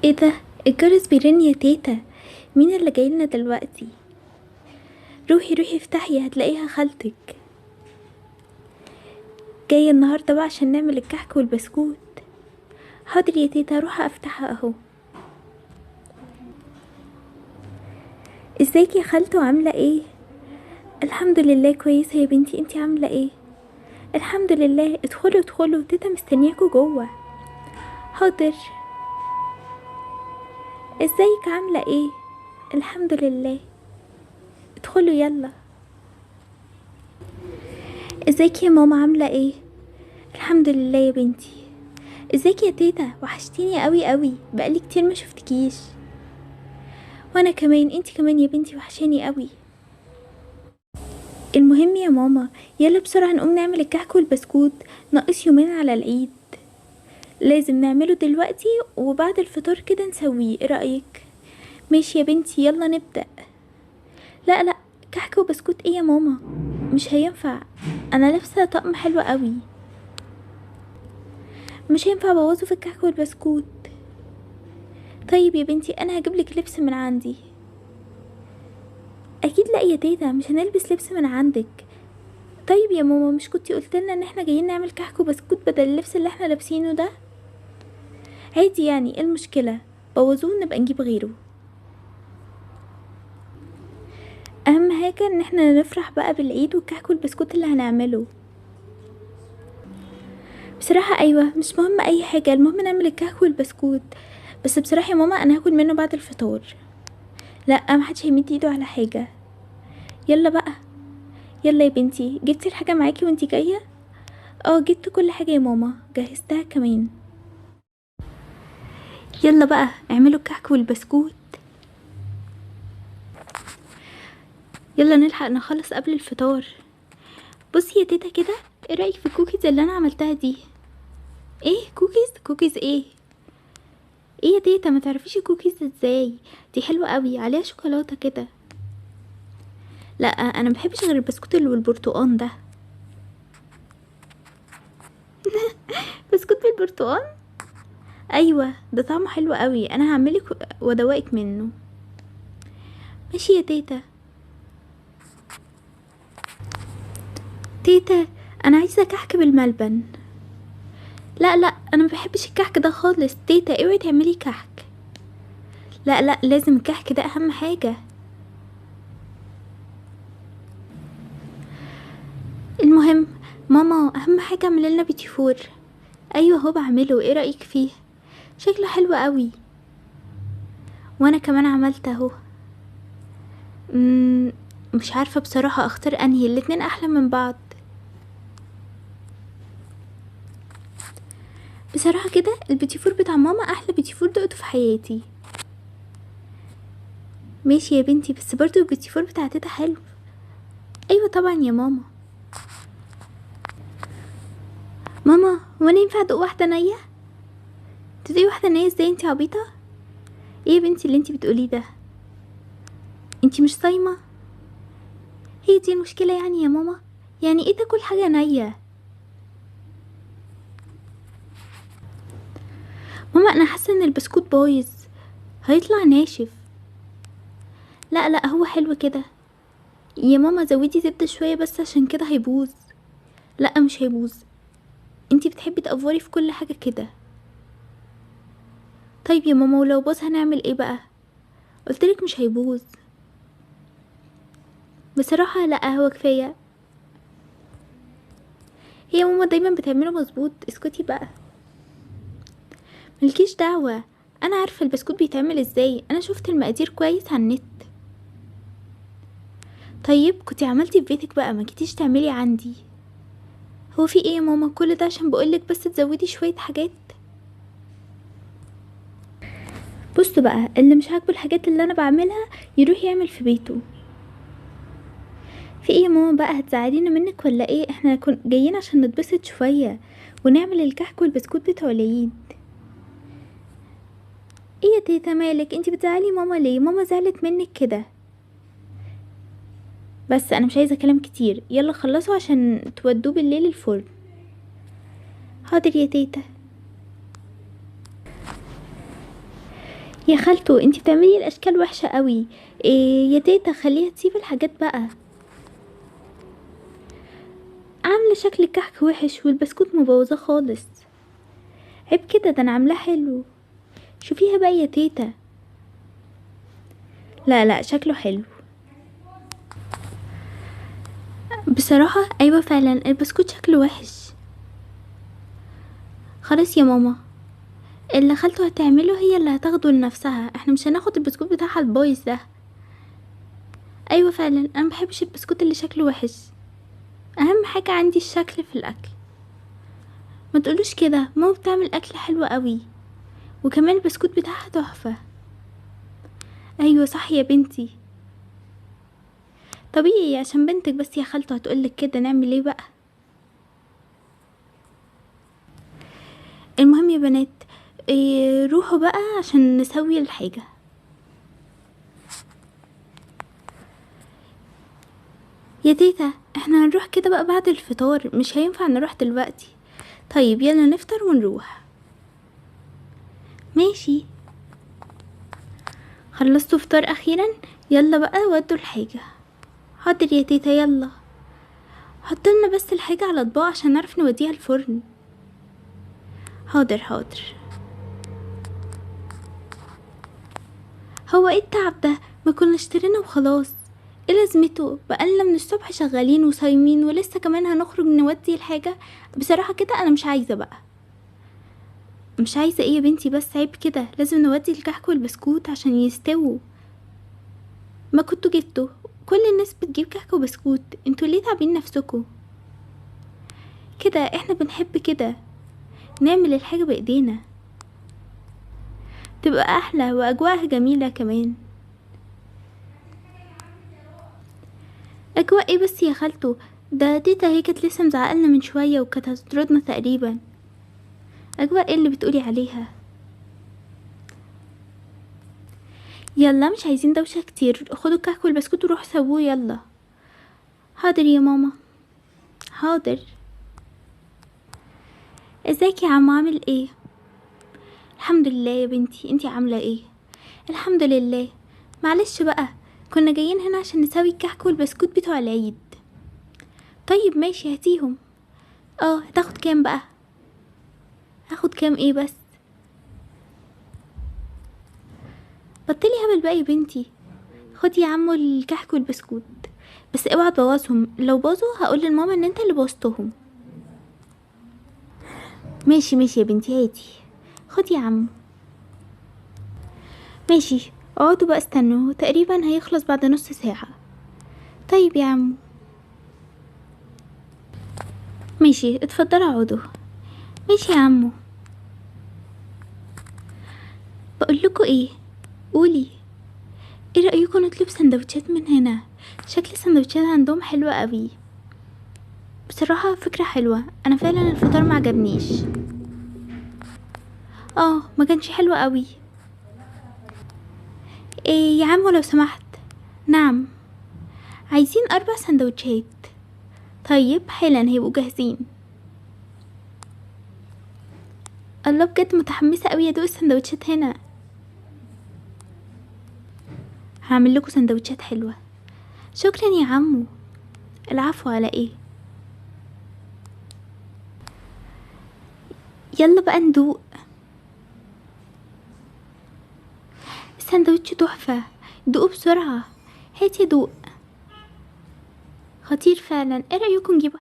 ايه ده؟ الجرس بيرن يا تيتا. مين اللي جايلنا دلوقتي؟ روحي روحي افتحي، هتلاقيها خالتك جاية النهاردة بقى عشان نعمل الكحك والبسكوت. حاضر يا تيتا، روح افتحها اهو. ازيك يا خالته، عاملة ايه؟ الحمد لله كويسة يا بنتي، انتي عاملة ايه؟ الحمد لله. ادخلوا ادخلوا، تيتا مستنياكوا جوه. حاضر. ازيك عاملة ايه؟ الحمد لله. ادخلوا يلا. ازيك يا ماما، عاملة ايه؟ الحمد لله يا بنتي. ازيك يا تيتا، وحشتيني قوي قوي، بقالي كتير ما شفتكيش. وانا كمان، انتي كمان يا بنتي وحشاني قوي. المهم يا ماما، يلا بسرعة نقوم نعمل الكحك والبسكوت، ناقص يومين على العيد. لازم نعمله دلوقتي وبعد الفطار كده نسويه، ايه رأيك؟ ماشي يا بنتي، يلا نبدأ. لا لا، كحك وبسكوت ايه يا ماما؟ مش هينفع. انا لابسة طقم حلو قوي، مش هينفع ابوظه في الكحك والبسكوت. طيب يا بنتي، انا هجيبلك لبس من عندي. اكيد لا يا تيتا، مش هنلبس لبس من عندك. طيب يا ماما، مش كنتي قلتلنا ان احنا جايين نعمل كحك وبسكوت بدل اللبس اللي احنا لابسينه ده؟ عادي يعني، ايه المشكلة؟ بوظوه نبقى نجيب غيره. اهم حاجة ان احنا نفرح بقى بالعيد والكحك والبسكوت اللي هنعمله. بصراحة ايوه، مش مهم اي حاجة، المهم نعمل الكحك والبسكوت. بس بصراحة يا ماما، انا هاكل منه بعد الفطار. لا، محدش هيمد ايده على حاجة. يلا بقى. يلا يا بنتي، جبتي الحاجة معاكي وانتي جاية؟ اه، جبت كل حاجة يا ماما، جهزتها كمان. يلا بقى اعملوا الكحك والبسكوت. يلا نلحق نخلص قبل الفطار. بصي يا تيتا كده، ايه رأيك في الكوكيز اللي انا عملتها دي؟ ايه كوكيز؟ كوكيز ايه؟ ايه يا تيتا، ما تعرفيش الكوكيز ازاي؟ دي حلوة قوي، عليها شوكولاتة كده. لا، انا مبحبش غير البسكوت اللي بالبرتقان ده. بسكوت بالبرتقان؟ ايوه، ده طعمه حلو قوي، انا هعملك وادوقك منه. ماشي يا تيتا. تيتا، انا عايزه كحك بالملبن. لا لا، انا مبحبش الكحك ده خالص، تيتا اوعي تعملي كحك. لا لا، لازم الكحك ده اهم حاجه. المهم، ماما اهم حاجه اعمل لنا بيتي فور. ايوه هو بعمله، ايه رايك فيه؟ شكله حلو قوي. وانا كمان عملت اهو. مم، مش عارفه بصراحه اختار انهي، الاتنين احلى من بعض. بصراحه كده البيتي فور بتاع ماما احلى بيتي فور دقته في حياتي. ماشي يا بنتي، بس برضو البيتي فور بتاع تيتا حلو. ايوه طبعا يا ماما. ماما، هو انا ينفع ادوق واحده نيه؟ تدوقي واحده نيه ازاي؟ انتي عبيطه. ايه يا بنتي اللي انتي بتقوليه ده؟ انتي مش صايمه؟ هي دي المشكله يعني يا ماما؟ يعني ايه تاكل حاجه نيه؟ ماما، انا حاسه ان البسكوت بايظ، هيطلع ناشف. لا لا، هو حلو كده. يا ماما زودي زبده شويه بس، عشان كده هيبوظ. لا مش هيبوظ. انتي بتحبي تقفري في كل حاجه كده. طيب يا ماما، ولو باظ هنعمل ايه بقى؟ قلتلك مش هيبوظ. بصراحه لا، هو كفايه. هي ماما دايما بتعمله مظبوط، اسكتي بقى. ملكيش دعوه. انا عارفه البسكوت بيتعمل ازاي، انا شفت المقادير كويس على النت. طيب كنتي عملتي في بيتك بقى، ما جيتيش تعملي عندي. هو في ايه يا ماما؟ كل ده عشان بقولك بس تزودي شويه حاجات. بصوا بقى، اللي مش عاجبه الحاجات اللي انا بعملها يروح يعمل في بيته. في ايه يا ماما بقى، هتزعلينا منك ولا ايه؟ احنا جايين عشان نتبسط شويه ونعمل الكحك والبسكوت بتوع العيد. ايه يا تيتا مالك؟ انتي بتزعلي ماما ليه؟ ماما زعلت منك كده. بس انا مش عايزه كلام كتير، يلا خلصوا عشان تودوه بالليل الفرن. حاضر يا تيتا. يا خالته انتي بتعملي الاشكال وحشه قوي. إيه يا تيتا، خليها تسيب الحاجات بقى. عامله شكل الكحك وحش والبسكوت مبوظاه خالص. عيب كده، ده انا عاملاه حلو. شوفيها بقى يا تيتا. لا لا، شكله حلو بصراحه. ايوه فعلا البسكوت شكله وحش. خلاص يا ماما، اللي خالته هتعمله هي اللي هتاخده لنفسها، احنا مش هناخد البسكوت بتاعها البايظ ده. ايوه فعلا انا مبحبش البسكوت اللي شكله وحش. اهم حاجه عندي الشكل في الاكل. ما تقولوش كده، ماما بتعمل اكل حلو قوي، وكمان البسكوت بتاعها تحفه. ايوه صح يا بنتي. طبيعي عشان بنتك بس يا خالته هتقولك كده، نعمل ايه بقى. المهم يا بنات، إيه روحوا بقى عشان نسوي الحاجه. يا تيتا احنا هنروح كده بقى بعد الفطار، مش هينفع نروح دلوقتي. طيب يلا نفطر ونروح. ماشي. خلصتوا فطار اخيرا؟ يلا بقى ودوا الحاجة. حاضر يا تيتا يلا. حطلنا بس الحاجة على اطباق عشان نعرف نوديها الفرن. حاضر حاضر. هو ايه التعب ده؟ ما كنا اشترينا وخلاص. ايه لازمته؟ بقالنا من الصبح شغالين وصايمين ولسه كمان هنخرج نودي الحاجة. بصراحة كده انا مش عايزة بقى. مش عايزة ايه يا بنتي؟ بس عيب كده، لازم نودي الكحك والبسكوت عشان يستووا. ما كنتوا جبتوا، كل الناس بتجيب كحك وبسكوت، انتوا ليه تعبين نفسكوا كده؟ احنا بنحب كده نعمل الحاجة بايدينا، تبقى احلى واجواءها جميلة كمان. اجواء ايه بس يا خالته؟ ده تيتا هي كانت لسه مزعقلنا من شوية وكانت هتطردنا تقريبا. اجواء ايه اللي بتقولي عليها؟ يلا مش عايزين دوشة كتير، خدوا الكحك والبسكوت وروحوا سووه يلا. حاضر يا ماما. حاضر. ازيك يا عم، عامل ايه؟ الحمد لله يا بنتي، انتي عاملة ايه؟ الحمد لله. معلش بقى، كنا جايين هنا عشان نسوي الكحك والبسكوت بتوع العيد. طيب ماشي هاتيهم. اه هتاخد كام بقى؟ هاخد كام ايه بس؟ بطلي هبل بقى يا بنتي. خدي يا عمو الكحك والبسكوت، بس اوعى تبوظهم، لو باظوا هقول لماما ان انت اللي بوظتهم. ماشي ماشي يا بنتي هاتي. خدي يا عمو. ماشي. اقعدوا بقى استنوا، تقريبا هيخلص بعد نص ساعة. طيب يا عمو. ماشي اتفضلوا اقعدوا. ماشي يا عمو. بقولكوا ايه؟ قولي. ايه رأيكم نطلب سندوتشات من هنا؟ شكل السندوتشات عندهم حلوة قوي. بصراحة فكرة حلوة، انا فعلا الفطار ما عجبنيش. اه ما كانش حلو قوي. ايه يا عمو لو سمحت. نعم. عايزين 4 سندوتشات. طيب حالا هيبقوا جاهزين. الله بجد متحمسة قوي ادوق السندوتشات هنا. هعمل لكم سندوتشات حلوة. شكرا يا عمو. العفو على ايه. يلا بقى ندوق. السندوتش تحفة، دوقوا بسرعة. هاتي دوق. خطير فعلا، ايه رأيكم نجيب